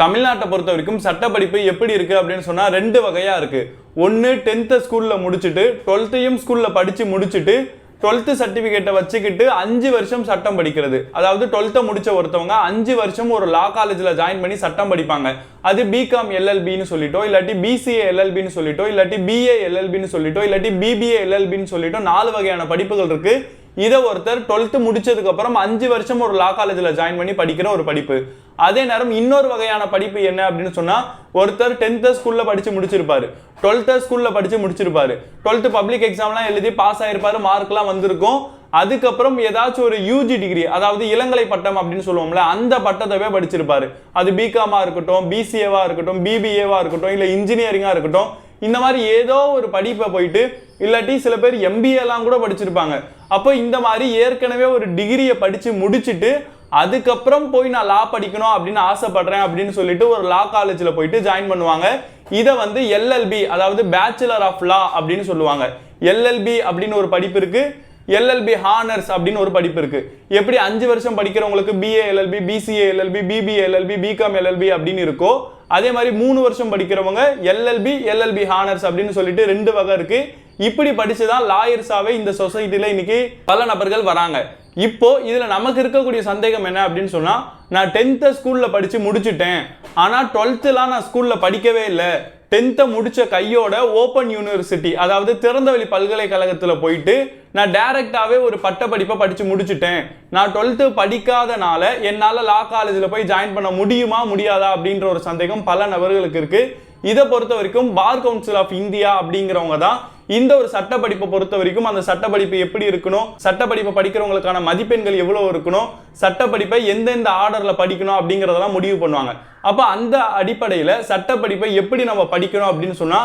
தமிழ்நாட்டை பொறுத்த வரைக்கும் சட்ட படிப்பு எப்படி இருக்கு அப்படின்னு சொன்னா ரெண்டு வகையா இருக்கு. ஒன்னு 10th ஸ்கூல்ல முடிச்சிட்டு 12th ஸ்கூல்ல படிச்சு முடிச்சிட்டு 12th சர்டிபிகேட்டை வச்சுக்கிட்டு 5 வருஷம் சட்டம் படிக்கிறது. அதாவது 12th முடிச்ச ஒருத்தவங்க 5 வருஷம் ஒரு லா காலேஜ்ல ஜாயின் பண்ணி சட்டம் படிப்பாங்க. அது பிகாம் எல்எல்பின்னு சொல்லிட்டோ இல்லாட்டி பிசிஏ எல்எல்பின்னு சொல்லிட்டோ இல்லாட்டி பிஏ எல்எல்பின்னு சொல்லிட்டோ இல்லாட்டி பிபிஏ எல்எல்பின்னு சொல்லிட்டோ 4 வகையான படிப்புகள் இருக்கு. இதை ஒருத்தர் 12th முடிச்சதுக்கு அப்புறம் 5 வருஷம் ஒரு லா காலேஜ்ல ஜாயின் பண்ணி படிக்கிற ஒரு படிப்பு. அதே நேரம் இன்னொரு வகையான படிப்பு என்ன அப்படின்னு சொன்னா ஒருத்தர் 10th ஸ்கூல்ல படிச்சு முடிச்சிருப்பாரு, 12th ஸ்கூல்ல படிச்சு முடிச்சிருப்பாரு, 12th பப்ளிக் எக்ஸாம்லாம் எழுதி பாஸ் ஆயிருப்பாரு, மார்க்லாம் வந்திருக்கும். அதுக்கப்புறம் ஏதாச்சும் ஒரு யூஜி டிகிரி, அதாவது இளங்கலை பட்டம் அப்படின்னு சொல்லுவோம்ல, அந்த பட்டத்தவே படிச்சிருப்பாரு. அது பிகாமா இருக்கட்டும், பிசிஏவா இருக்கட்டும், பிபிஏவா இருக்கட்டும், இல்ல இன்ஜினியரிங்கா இருக்கட்டும். இந்த மாதிரி ஏதோ ஒரு படிப்பை போயிட்டு இல்லாட்டி சில பேர் எம்பிஏலாம் கூட படிச்சிருப்பாங்க. அப்போ இந்த மாதிரி ஏற்கனவே ஒரு டிகிரியை படிச்சு முடிச்சுட்டு அதுக்கப்புறம் போய் நான் லா படிக்கணும் அப்படின்னு ஆசைப்படுறேன் அப்படின்னு சொல்லிட்டு ஒரு லா காலேஜில் போயிட்டு ஜாயின் பண்ணுவாங்க. இதை வந்து எல்எல்பி, அதாவது பேச்சுலர் ஆஃப் லா அப்படின்னு சொல்லுவாங்க. எல்எல்பி அப்படின்னு ஒரு படிப்பு இருக்கு, எல்எல்பி ஹானர்ஸ் அப்படின்னு ஒரு படிப்பு இருக்கு. எப்படி 5 வருஷம் படிக்கிறவங்களுக்கு BA LLB, BCA LLB, BBA LLB, BCom LLB அப்படின்னு இருக்கோ, அதே மாதிரி 3 வருஷம் படிக்கிறவங்க எல்எல்பி, எல்எல்பி ஹானர்ஸ் அப்படின்னு சொல்லிட்டு 2 வகை இருக்கு. இப்படி படிச்சுதான் லாயர்ஸாவே இந்த சொசைட்டில இன்னைக்கு பல நபர்கள் வராங்க. இப்போ இதுல நமக்கு இருக்கக்கூடிய சந்தேகம் என்ன அப்படின்னு சொன்னா, நான் 10th ஸ்கூல்ல படிச்சு முடிச்சுட்டேன், ஆனா 12thலாம் நான் ஸ்கூல்ல படிக்கவே இல்லை. 10th முடிச்ச கையோட ஓப்பன் யூனிவர்சிட்டி, அதாவது திறந்தவெளி பல்கலைக்கழகத்துல போயிட்டு நான் டைரக்டாவே ஒரு பட்ட படிப்பை படிச்சு முடிச்சுட்டேன். நான் 12th படிக்காதனால என்னால லா காலேஜ்ல போய் ஜாயின் பண்ண முடியுமா முடியாதா அப்படின்ற ஒரு சந்தேகம் பல நபர்களுக்கு இருக்கு. இதை பொறுத்த வரைக்கும் பார் கவுன்சில் ஆஃப் இந்தியா அப்படிங்கிறவங்க தான் இந்த ஒரு சட்ட படிப்பை பொறுத்த வரைக்கும் அந்த சட்ட படிப்பு எப்படி இருக்கணும், சட்ட படிப்பை படிக்கிறவங்களுக்கான மதிப்பெண்கள் எவ்வளவு இருக்கணும், சட்ட படிப்பை எந்தெந்த ஆர்டர்ல படிக்கணும் அப்படிங்கறதெல்லாம் முடிவு பண்ணுவாங்க. அப்ப அந்த அடிப்படையில சட்ட படிப்பை எப்படி நம்ம படிக்கணும் அப்படின்னு சொன்னா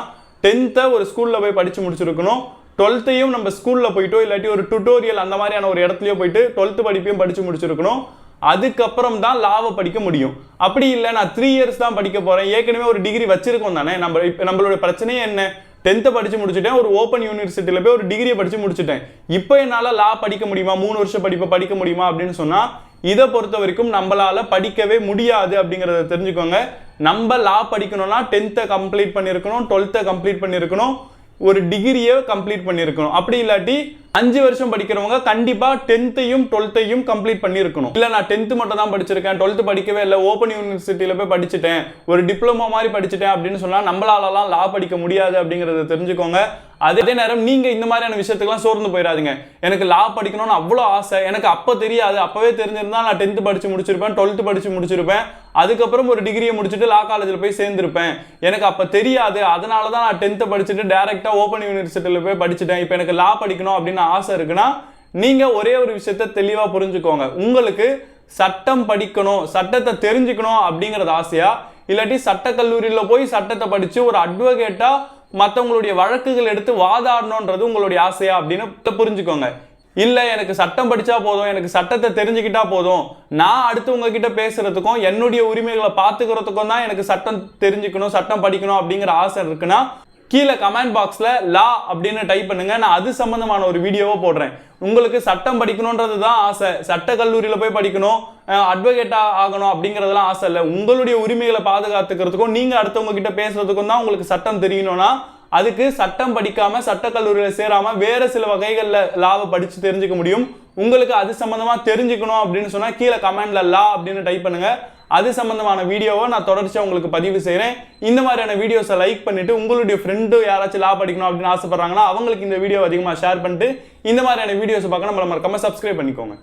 10th ஒரு ஸ்கூல்ல போய் படிச்சு முடிச்சிருக்கணும், 12th நம்ம ஸ்கூல்ல போயிட்டோ இல்லாட்டி ஒரு டுட்டோரியல் அந்த மாதிரியான ஒரு இடத்துலயோ போயிட்டு 12th படிப்பையும் படிச்சு முடிச்சிருக்கணும். அதுக்கப்புறம் தான் லாவை படிக்க முடியும். அப்படி இல்லை நான் 3 இயர்ஸ் தான் படிக்க போறேன், ஏற்கனவே ஒரு டிகிரி வச்சிருக்கோம் தானே, நம்மளோட பிரச்சனையே என்ன, 10th படிச்சு முடிச்சுட்டேன், ஒரு ஓப்பன் யூனிவர்சிட்டியில போய் ஒரு டிகிரியை படிச்சு முடிச்சுட்டேன், இப்போ என்னால லா படிக்க முடியுமா, 3 வருஷம் படிப்பை படிக்க முடியுமா அப்படின்னு சொன்னா இதை பொறுத்த வரைக்கும் நம்மளால படிக்கவே முடியாது அப்படிங்கறத தெரிஞ்சுக்கோங்க. நம்ம லா படிக்கணும்னா 10th கம்ப்ளீட் பண்ணிருக்கணும், 12th கம்ப்ளீட் பண்ணிருக்கணும், ஒரு டிகிரியை கம்ப்ளீட் பண்ணிருக்கணும். அப்படி இல்லாட்டி 5 வருஷம் படிக்கிறவங்க கண்டிப்பா 10th 12th கம்ப்ளீட் பண்ணிருக்கணும். இல்ல நான் 10th மட்டும் தான் படிச்சிருக்கேன், 12th படிக்கவே இல்லை, ஓப்பன் யூனிவர்சிட்டியில போய் படிச்சுட்டேன், ஒரு டிப்ளமோ மாதிரி படிச்சுட்டேன் அப்படின்னு சொன்னா நம்மளாலலாம் லா படிக்க முடியாது அப்படிங்கறத தெரிஞ்சுக்கோங்க. அதே நேரம் நீங்க இந்த மாதிரியான விஷயத்துக்குலாம் சோர்ந்து போயிடாதீங்க. எனக்கு லா படிக்கணும்னு அவ்வளோ ஆசை, எனக்கு அப்போ தெரியாது, அப்பவே தெரிஞ்சிருந்தா நான் 10th படிச்சு முடிச்சிருப்பேன், 12th படிச்சு முடிச்சிருப்பேன், அதுக்கப்புறம் ஒரு டிகிரியை முடிச்சுட்டு லா காலேஜில் போய் சேர்ந்திருப்பேன், எனக்கு அப்போ தெரியாது, அதனால தான் நான் 10th படிச்சுட்டு டைரக்டா ஓப்பன் யூனிவர்சிட்டியில போய் படிச்சுட்டேன், இப்போ எனக்கு லா படிக்கணும் அப்படின்னு ஆசை இருக்குன்னா நீங்க ஒரே ஒரு விஷயத்த தெளிவா புரிஞ்சுக்கோங்க. உங்களுக்கு சட்டம் படிக்கணும், சட்டத்தை தெரிஞ்சுக்கணும் அப்படிங்கறது ஆசையா, இல்லாட்டி சட்ட கல்லூரியில போய் சட்டத்தை படிச்சு ஒரு அட்வொகேட்டா மற்றவங்களுடைய வழக்குகள் எடுத்து வாதாடணும்ன்றது உங்களுடைய ஆசையா அப்படின்னு புரிஞ்சுக்கோங்க. இல்ல எனக்கு சட்டம் படிச்சா போதும், எனக்கு சட்டத்தை தெரிஞ்சுக்கிட்டா போதும், நான் அடுத்தவங்க கிட்ட பேசுறதுக்கும் என்னுடைய உரிமைகளை பார்த்துக்கிறதுக்கும் தான் எனக்கு சட்டம் தெரிஞ்சுக்கணும், சட்டம் படிக்கணும் அப்படிங்கிற ஆசை இருக்குன்னா கீழே கமெண்ட் பாக்ஸ்ல லா அப்படின்னு டைப் பண்ணுங்க, நான் அது சம்பந்தமான ஒரு வீடியோவை போடுறேன். உங்களுக்கு சட்டம் படிக்கணும்ன்றது தான் ஆசை, சட்ட கல்லூரியில போய் படிக்கணும், அட்வொகேட்டா ஆகணும் அப்படிங்கறதெல்லாம் ஆசை இல்லை. உங்களுடைய உரிமைகளை பாதுகாத்துக்கிறதுக்கும் நீங்க அடுத்தவங்க கிட்ட பேசுறதுக்கும் தான் உங்களுக்கு சட்டம் தெரியணும்னா அதுக்கு சட்டம் படிக்காம சட்ட கல்லூரியில சேராம வேற சில வகைகள்ல லாவை படிச்சு தெரிஞ்சுக்க முடியும். உங்களுக்கு அது சம்பந்தமா தெரிஞ்சுக்கணும் அப்படின்னு சொன்னா கீழே கமெண்ட்ல லா அப்படின்னு டைப் பண்ணுங்க. அது சம்பந்தமான வீடியோவை நான் தொடர்ச்சியா உங்களுக்கு பதிவு செய்றேன். இந்த மாதிரியான வீடியோஸை லைக் பண்ணிட்டு உங்களுடைய ஃப்ரெண்டு யாராச்சும் லா படிக்கணும் அப்படின்னு ஆசைப்படுறாங்கன்னா அவங்களுக்கு இந்த வீடியோ அதிகமாக ஷேர் பண்ணிட்டு இந்த மாதிரியான வீடியோஸ் பார்க்க நம்மள மறக்காம சப்ஸ்கிரைப் பண்ணிக்கோங்க.